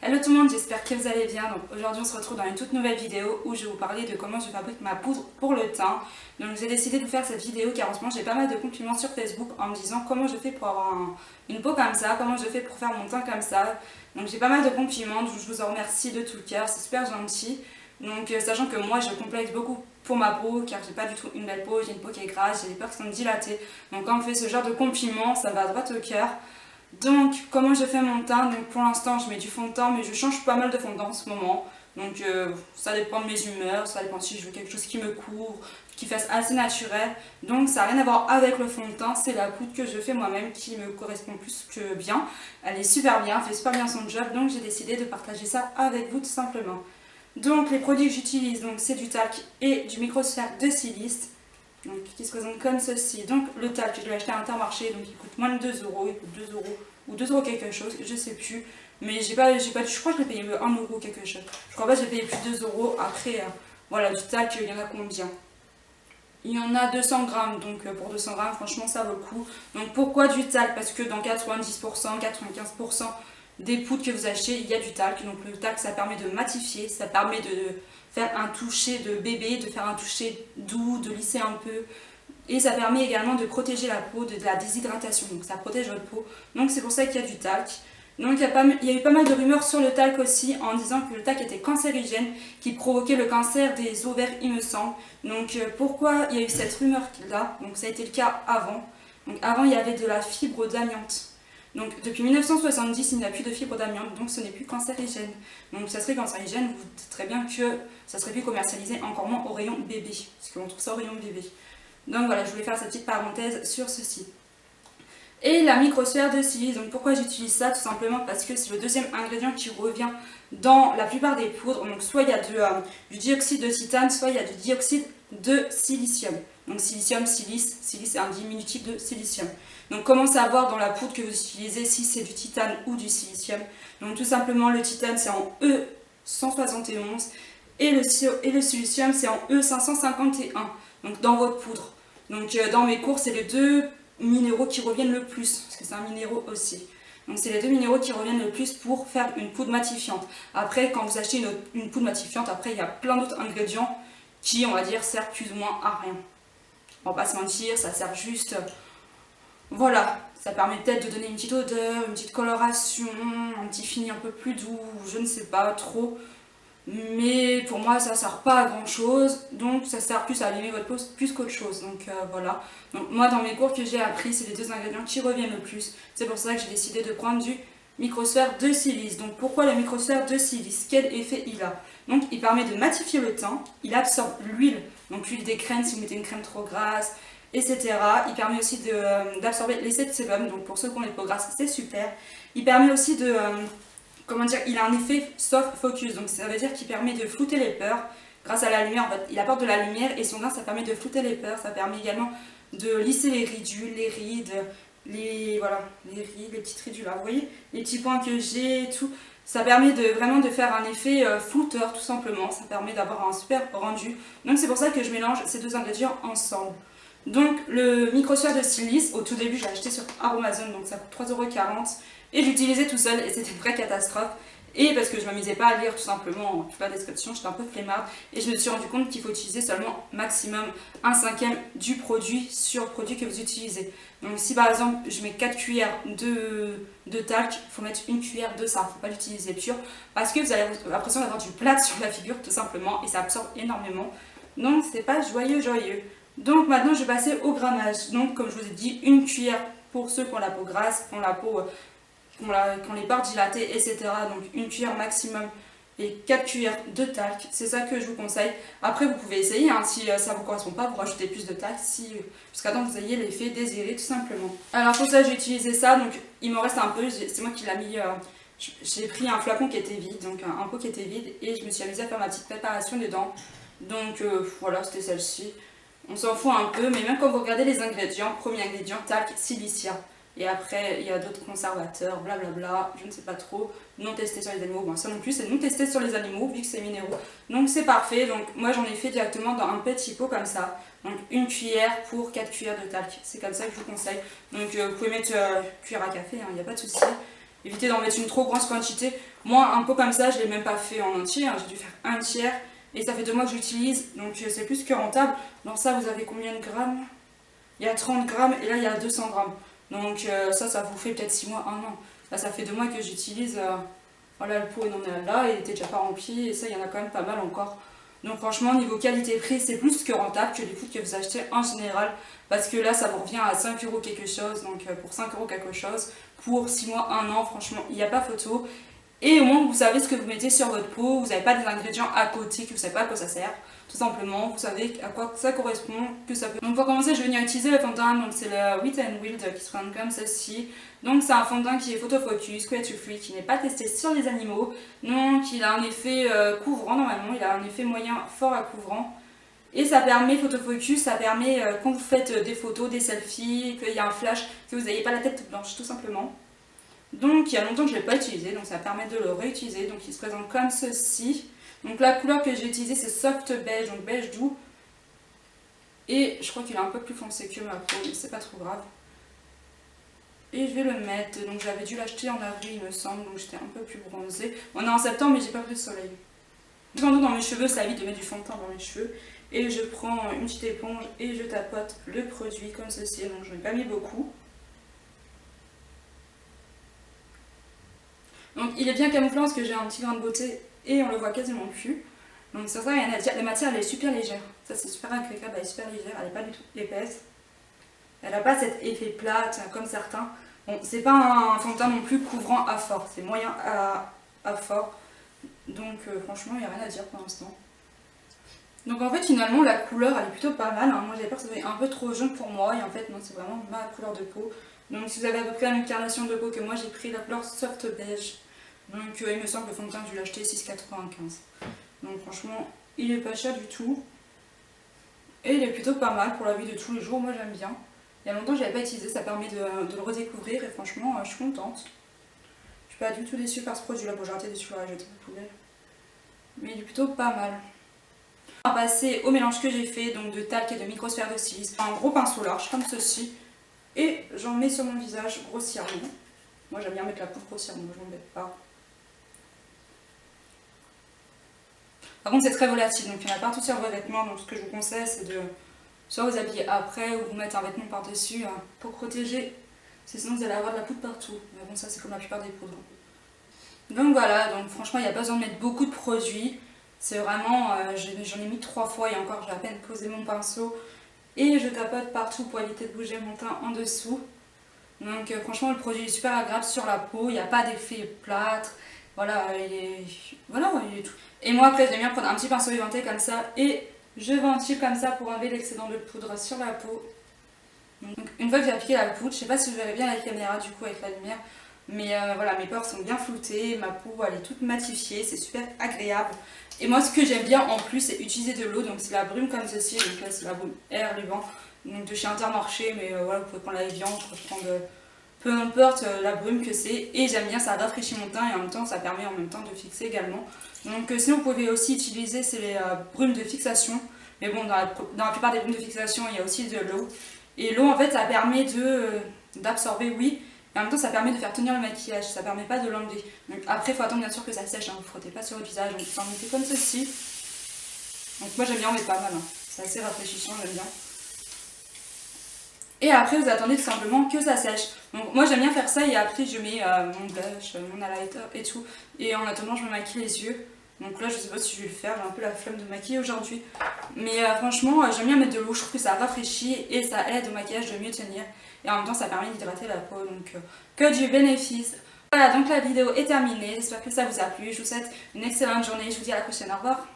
Hello tout le monde, j'espère que vous allez bien. Donc aujourd'hui on se retrouve dans une toute nouvelle vidéo où je vais vous parler de comment je fabrique ma poudre pour le teint. Donc j'ai décidé de vous faire cette vidéo car en ce moment j'ai pas mal de compliments sur Facebook en me disant comment je fais pour avoir une peau comme ça, comment je fais pour faire mon teint comme ça. Donc j'ai pas mal de compliments, donc je vous en remercie de tout le cœur, c'est super gentil. Donc sachant que moi je complexe beaucoup pour ma peau car j'ai pas du tout une belle peau, j'ai une peau qui est grasse, j'ai des pores qui sont dilatées. Donc quand on me fait ce genre de compliments, ça va droit au cœur. Donc comment je fais mon teint? Donc pour l'instant je mets du fond de teint mais je change pas mal de fond de teint en ce moment. Donc ça dépend de mes humeurs, ça dépend si je veux quelque chose qui me couvre, qui fasse assez naturel. Donc ça n'a rien à voir avec le fond de teint, c'est la poudre que je fais moi-même qui me correspond plus que bien. Elle est super bien, elle fait super bien son job, donc j'ai décidé de partager ça avec vous tout simplement. Donc les produits que j'utilise, donc c'est du talc et du microsphère de silice. Donc, qui se présente comme ceci. Donc le talc, je l'ai acheté à Intermarché, donc il coûte moins de 2 euros, il coûte 2 euros ou 2 euros quelque chose, je sais plus. Mais je crois que je l'ai payé 1 euro quelque chose. Je crois pas que j'ai payé plus de 2 euros. Après, voilà, du talc, il y en a combien? Il y en a 200 grammes, donc pour 200 grammes, franchement, ça vaut le coup. Donc pourquoi du talc? Parce que dans 90%, 95% des poudres que vous achetez, il y a du talc. Donc le talc, ça permet de matifier, ça permet de faire un toucher de bébé, de faire un toucher doux, de lisser un peu. Et ça permet également de protéger la peau de la déshydratation, donc ça protège votre peau. Donc c'est pour ça qu'il y a du talc. Donc il y a eu pas mal de rumeurs sur le talc aussi en disant que le talc était cancérigène, qui provoquait le cancer des ovaires il me semble. Donc pourquoi il y a eu cette rumeur là? Donc ça a été le cas avant. Donc avant il y avait de la fibre d'amiante. Donc depuis 1970 il n'y a plus de fibre d'amiante, donc ce n'est plus cancérigène. Donc ça serait cancérigène, vous dites très bien que ça serait plus commercialisé encore moins au rayon bébé, parce qu'on trouve ça au rayon bébé. Donc voilà, je voulais faire cette petite parenthèse sur ceci. Et la microsphère de silice, donc pourquoi j'utilise ça? Tout simplement parce que c'est le deuxième ingrédient qui revient dans la plupart des poudres. Donc soit il y a du dioxyde de titane, soit il y a du dioxyde de silicium. Donc silicium, silice, silice c'est un diminutif de silicium. Donc comment savoir dans la poudre que vous utilisez si c'est du titane ou du silicium? Donc tout simplement le titane c'est en E171 et le silicium c'est en E551. Donc dans votre poudre. Donc dans mes cours c'est les deux minéraux qui reviennent le plus, parce que c'est un minéraux aussi. Donc c'est les deux minéraux qui reviennent le plus pour faire une poudre matifiante. Après quand vous achetez une poudre matifiante, après il y a plein d'autres ingrédients qui on va dire servent plus ou moins à rien. On va pas se mentir, ça sert juste, voilà, ça permet peut-être de donner une petite odeur, une petite coloration, un petit fini un peu plus doux, je ne sais pas trop. Mais pour moi ça sert pas à grand chose, donc ça sert plus à allumer votre peau plus qu'autre chose. Donc voilà, donc moi dans mes cours que j'ai appris c'est les deux ingrédients qui reviennent le plus. C'est pour ça que j'ai décidé de prendre du microsphère de silice. Donc pourquoi le microsphère de silice? Quel effet il a? Donc il permet de matifier le teint, il absorbe l'huile, donc l'huile des crèmes si vous mettez une crème trop grasse, etc. Il permet aussi d'absorber l'essai de sébum, donc pour ceux qui ont les peaux grasses c'est super. Il permet aussi de comment dire, il a un effet soft focus, donc ça veut dire qu'il permet de flouter les pores grâce à la lumière. En fait, il apporte de la lumière et son gain ça permet de flouter les pores, ça permet également de lisser les ridules, les rides, voilà, les rides, les petites ridules là, vous voyez, les petits points que j'ai, tout. Ça permet vraiment de faire un effet flouteur tout simplement, ça permet d'avoir un super rendu. Donc c'est pour ça que je mélange ces deux ingrédients ensemble. Donc le microsphère de silice, au tout début j'ai acheté sur Amazon, donc ça coûte 3,40 € et j'utilisais tout seul et c'était une vraie catastrophe. Et parce que je ne m'amusais pas à lire tout simplement toute la description, j'étais un peu flemmarde et je me suis rendu compte qu'il faut utiliser seulement maximum 1/5 du produit sur le produit que vous utilisez. Donc si par exemple je mets 4 cuillères de talc, il faut mettre 1 cuillère de ça, il ne faut pas l'utiliser pur parce que vous avez l'impression d'avoir du plâtre sur la figure tout simplement et ça absorbe énormément. Donc c'est pas joyeux. Donc maintenant je vais passer au grammage. Donc comme je vous ai dit, 1 cuillère pour ceux qui ont la peau grasse, qui ont la peau, qui ont les pores dilatées, etc. Donc 1 cuillère maximum et 4 cuillères de talc, c'est ça que je vous conseille. Après vous pouvez essayer, hein, si ça ne vous correspond pas, vous rajoutez plus de talc jusqu'à temps que vous ayez l'effet désiré tout simplement. Alors pour ça j'ai utilisé ça, donc il m'en reste un peu, c'est moi qui l'ai mis, j'ai pris un flacon qui était vide, donc un pot qui était vide et je me suis amusée à faire ma petite préparation dedans. Donc voilà, c'était celle-ci. On s'en fout un peu, mais même quand vous regardez les ingrédients, premier ingrédient, talc, silicia. Et après, il y a d'autres conservateurs, blablabla, je ne sais pas trop, non testés sur les animaux. Bon, ça non plus, c'est non testé sur les animaux, vu que c'est minéraux. Donc c'est parfait, donc moi j'en ai fait directement dans un petit pot comme ça. Donc 1 cuillère pour 4 cuillères de talc, c'est comme ça que je vous conseille. Donc vous pouvez mettre cuillère à café, il n'y a pas de souci. éviter d'en mettre une trop grosse quantité. Moi, un pot comme ça, je l'ai même pas fait en entier, hein. J'ai dû faire un tiers. Et ça fait 2 mois que j'utilise, donc c'est plus que rentable. Dans ça, vous avez combien de grammes? Il y a 30 grammes et là, il y a 200 grammes. Donc ça vous fait peut-être 6 mois, 1 an. Là, ça fait 2 mois que j'utilise. Voilà, le pot, il en est là, il était déjà pas rempli. Et ça, il y en a quand même pas mal encore. Donc franchement, niveau qualité-prix, c'est plus que rentable que les poudres que vous achetez en général. Parce que là, ça vous revient à 5 € quelque chose. Donc pour 5 € quelque chose, pour 6 mois, 1 an, franchement, il n'y a pas photo. Et au moins, vous savez ce que vous mettez sur votre peau. Vous n'avez pas des ingrédients à côté que vous ne savez pas à quoi ça sert. Tout simplement, vous savez à quoi ça correspond, que ça peut. Donc pour commencer, je vais venir utiliser le fond de teint. Donc c'est le Wet n Wild qui se présente comme ceci. Donc c'est un fond de teint qui est photofocus, cruelty free, qui n'est pas testé sur les animaux. Donc il a un effet couvrant normalement, il a un effet moyen fort à couvrant. Et ça permet, photofocus, ça permet quand vous faites des photos, des selfies, qu'il y a un flash, que vous n'ayez pas la tête toute blanche tout simplement. Donc il y a longtemps que je ne l'ai pas utilisé, donc ça permet de le réutiliser. Donc il se présente comme ceci. Donc la couleur que j'ai utilisée c'est soft beige, donc beige doux. Et je crois qu'il est un peu plus foncé que ma peau, mais c'est pas trop grave. Et je vais le mettre, donc j'avais dû l'acheter en avril il me semble, donc j'étais un peu plus bronzée. On est en septembre mais j'ai pas pris le soleil. Dans mes cheveux, ça évite de mettre du fond de teint dans mes cheveux. Et je prends une petite éponge et je tapote le produit comme ceci, donc je n'ai pas mis beaucoup. Donc il est bien camouflant parce que j'ai un petit grain de beauté et on le voit quasiment plus. Donc ça sert à rien à dire. La matière elle est super légère. Ça c'est super agréable, elle est super légère, elle n'est pas du tout épaisse. Elle n'a pas cet effet plate comme certains. Bon, c'est pas un fond de teint non plus couvrant à fort, c'est moyen à fort. Donc franchement il n'y a rien à dire pour l'instant. Donc en fait finalement la couleur elle est plutôt pas mal. Hein. Moi j'avais peur que ça soit un peu trop jaune pour moi et en fait non, c'est vraiment ma couleur de peau. Donc si vous avez à peu près la même carnation de peau que moi, j'ai pris la couleur soft beige. Donc il me semble que le fond de teint, je l'ai acheté 6,95. Donc franchement, il est pas cher du tout. Et il est plutôt pas mal pour la vie de tous les jours, moi j'aime bien. Il y a longtemps que je l'avais pas utilisé, ça permet de le redécouvrir et franchement je suis contente. Je suis pas du tout déçue par ce produit là, bon j'ai arrêté de le jeter à la poubelle. Mais il est plutôt pas mal. On va passer au mélange que j'ai fait, donc de talc et de microsphère de silice. Un gros pinceau large comme ceci. Et j'en mets sur mon visage grossièrement. Moi j'aime bien mettre la poudre grossièrement, je m'embête pas. Par contre c'est très volatile, donc il y en a partout sur vos vêtements, donc ce que je vous conseille c'est de soit vous habiller après ou vous mettre un vêtement par dessus pour protéger, sinon vous allez avoir de la poudre partout. Mais bon ça c'est comme la plupart des poudres. Donc voilà, donc franchement il n'y a pas besoin de mettre beaucoup de produits. C'est vraiment, j'en ai mis 3 fois et encore j'ai à peine posé mon pinceau. Et je tapote partout pour éviter de bouger mon teint en dessous. Donc franchement le produit est super agréable sur la peau, il n'y a pas d'effet plâtre. Voilà, il est tout. Et moi après j'aime bien prendre un petit pinceau éventé comme ça et je ventile comme ça pour enlever l'excédent de poudre sur la peau. Donc une fois que j'ai appliqué la poudre, je sais pas si vous verrez bien la caméra du coup avec la lumière. Mais voilà, mes pores sont bien floutés, ma peau elle est toute matifiée, c'est super agréable. Et moi ce que j'aime bien en plus c'est utiliser de l'eau, donc c'est la brume comme ceci, donc là c'est la brume Air Liban, donc de chez Intermarché, mais voilà vous pouvez prendre la Evian, vous pouvez prendre peu importe la brume que c'est. Et j'aime bien, ça rafraîchit mon teint et en même temps ça permet en même temps de fixer également. Donc sinon vous pouvez aussi utiliser, c'est les brumes de fixation, mais bon dans la plupart des brumes de fixation il y a aussi de l'eau. Et l'eau en fait ça permet d'absorber, oui. Et en même temps ça permet de faire tenir le maquillage, ça permet pas de l'enlever. Donc après il faut attendre bien sûr que ça sèche, hein, vous ne frottez pas sur le visage, donc vous en mettez comme ceci. Donc moi j'aime bien en mettre pas mal, hein. C'est assez rafraîchissant, j'aime bien. Et après vous attendez tout simplement que ça sèche. Donc moi j'aime bien faire ça et après je mets mon blush, mon highlighter et tout. Et en attendant je me maquille les yeux. Donc là je sais pas si je vais le faire, j'ai un peu la flemme de maquiller aujourd'hui. Mais franchement j'aime bien mettre de l'eau, je trouve que ça rafraîchit et ça aide au maquillage de mieux tenir. Et en même temps ça permet d'hydrater la peau, donc que du bénéfice. Voilà, donc la vidéo est terminée, j'espère que ça vous a plu, je vous souhaite une excellente journée, je vous dis à la prochaine, au revoir.